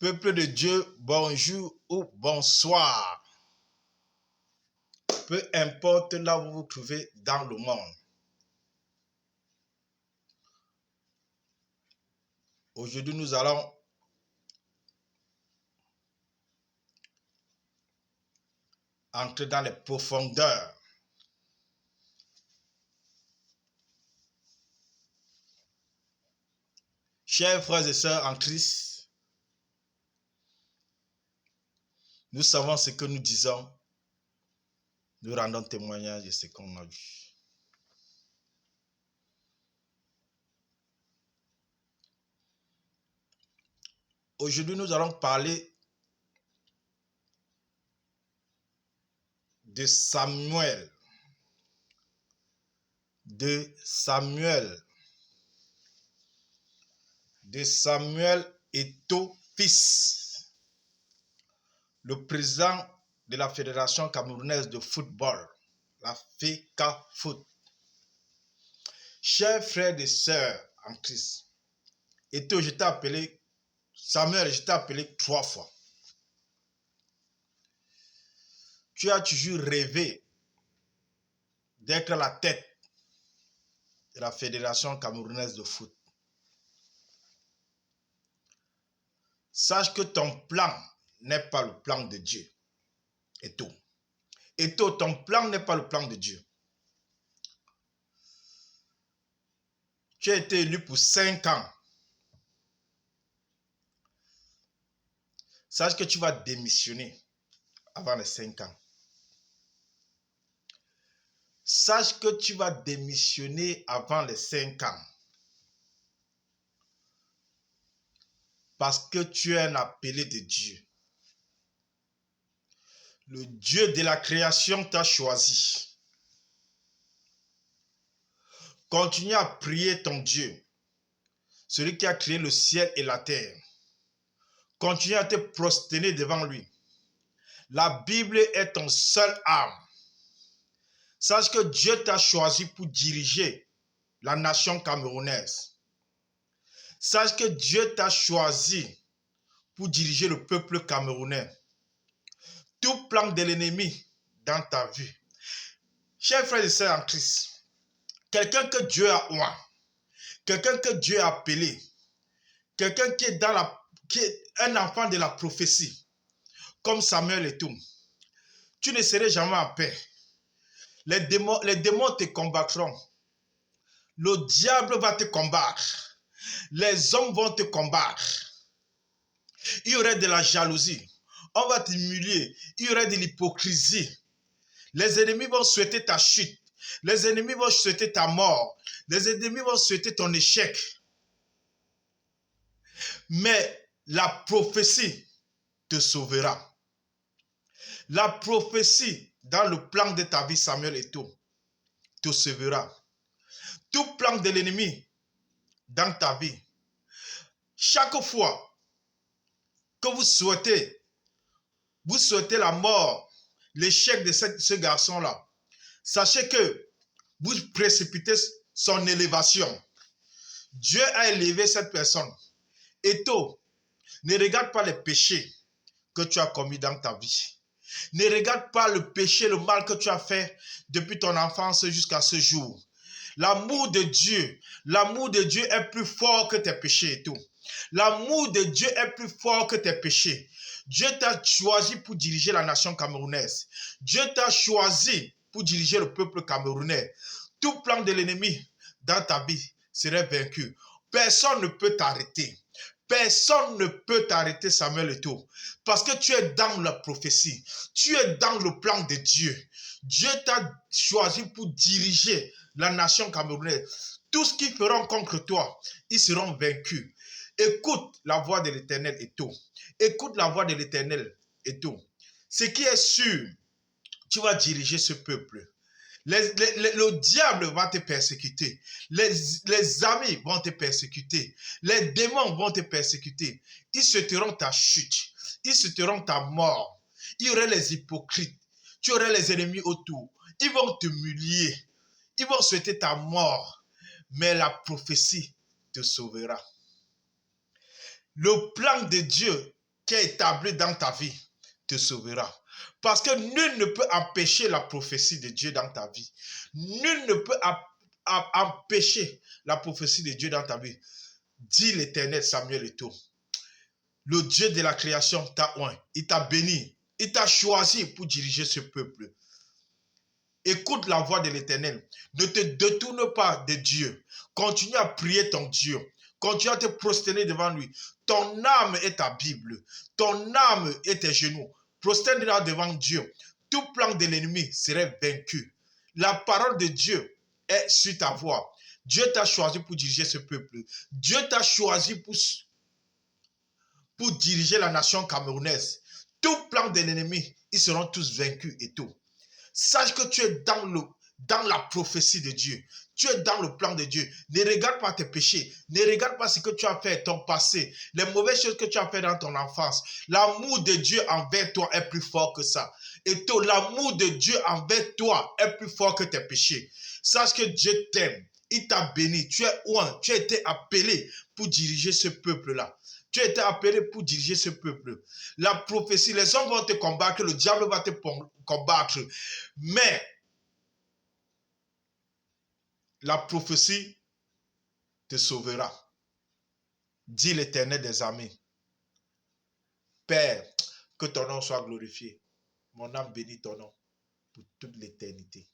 Peuple de Dieu, bonjour ou bonsoir. Peu importe là où vous vous trouvez dans le monde. Aujourd'hui, nous allons entrer dans les profondeurs. Chers frères et sœurs en Christ, nous savons ce que nous disons. Nous rendons témoignage de ce qu'on a vu. Aujourd'hui, nous allons parler de Samuel. De Samuel Eto'o fils, le président de la Fédération camerounaise de football, la FECAFOOT. Chers frères et sœurs en Christ, Eto'o, je t'ai appelé, Samuel, je t'ai appelé 3 fois. Tu as toujours rêvé d'être à la tête de la Fédération camerounaise de foot. Sache que ton plan n'est pas le plan de Dieu. Eto'o, ton plan n'est pas le plan de Dieu. Tu as été élu pour 5 ans. Sache que tu vas démissionner avant les 5 ans. Sache que tu vas démissionner avant les 5 ans. Parce que tu es un appelé de Dieu. Le Dieu de la création t'a choisi. Continue à prier ton Dieu, celui qui a créé le ciel et la terre. Continue à te prosterner devant lui. La Bible est ton seul âme. Sache que Dieu t'a choisi pour diriger la nation camerounaise. Sache que Dieu t'a choisi pour diriger le peuple camerounais. Tout plan de l'ennemi dans ta vie. Chers frères et sœurs en Christ, quelqu'un que Dieu a oint, quelqu'un que Dieu a appelé, quelqu'un qui est un enfant de la prophétie, comme Samuel et tout, tu ne seras jamais en paix. Les démons te combattront. Le diable va te combattre. Les hommes vont te combattre. Il y aurait de la jalousie. On va t'humilier. Il y aurait de l'hypocrisie. Les ennemis vont souhaiter ta chute. Les ennemis vont souhaiter ta mort. Les ennemis vont souhaiter ton échec. Mais la prophétie te sauvera. La prophétie dans le plan de ta vie, Samuel Eto'o, te sauvera. Tout plan de l'ennemi dans ta vie, chaque fois que vous souhaitez la mort, l'échec de ce garçon-là, sachez que vous précipitez son élévation. Dieu a élevé cette personne. Eto'o, ne regarde pas les péchés que tu as commis dans ta vie. Ne regarde pas le péché, le mal que tu as fait depuis ton enfance jusqu'à ce jour. L'amour de Dieu est plus fort que tes péchés et tout. L'amour de Dieu est plus fort que tes péchés. Dieu t'a choisi pour diriger la nation camerounaise. Dieu t'a choisi pour diriger le peuple camerounais. Tout plan de l'ennemi dans ta vie serait vaincu. Personne ne peut t'arrêter. Personne ne peut t'arrêter, Samuel Eto'o, parce que tu es dans la prophétie. Tu es dans le plan de Dieu. Dieu t'a choisi pour diriger la nation camerounaise. Tous ceux qui feront contre toi, ils seront vaincus. Écoute la voix de l'Éternel Eto'o. Écoute la voix de l'Éternel Eto'o. Ce qui est sûr, tu vas diriger ce peuple. Le diable va te persécuter. Les amis vont te persécuter. Les démons vont te persécuter. Ils souhaiteront ta chute. Ils souhaiteront ta mort. Il y aurait les hypocrites. Tu aurais les ennemis autour. Ils vont t'humilier. Ils vont souhaiter ta mort. Mais la prophétie te sauvera. Le plan de Dieu qui est établi dans ta vie te sauvera. Parce que nul ne peut empêcher la prophétie de Dieu dans ta vie. Nul ne peut empêcher la prophétie de Dieu dans ta vie. Dit l'Éternel, Samuel et tout. Le Dieu de la création t'a oint, il t'a béni, il t'a choisi pour diriger ce peuple. Écoute la voix de l'Éternel. Ne te détourne pas de Dieu. Continue à prier ton Dieu. Continue à te prosterner devant lui. Ton âme est ta Bible. Ton âme est tes genoux. Prosterne-la devant Dieu. Tout plan de l'ennemi serait vaincu. La parole de Dieu est sur ta voix. Dieu t'a choisi pour diriger ce peuple. Dieu t'a choisi pour diriger la nation camerounaise. Tout plan de l'ennemi, ils seront tous vaincus et tout. Sache que tu es dans la prophétie de Dieu. Tu es dans le plan de Dieu. Ne regarde pas tes péchés. Ne regarde pas ce que tu as fait, ton passé, les mauvaises choses que tu as fait dans ton enfance. L'amour de Dieu envers toi est plus fort que ça. Et toi, l'amour de Dieu envers toi est plus fort que tes péchés. Sache que Dieu t'aime. Il t'a béni. Tu es oint. Tu as été appelé pour diriger ce peuple-là. Tu as été appelé pour diriger ce peuple. La prophétie, les hommes vont te combattre, le diable va te combattre. Mais la prophétie te sauvera. Dit l'Éternel des armées. Père, que ton nom soit glorifié. Mon âme bénit ton nom pour toute l'éternité.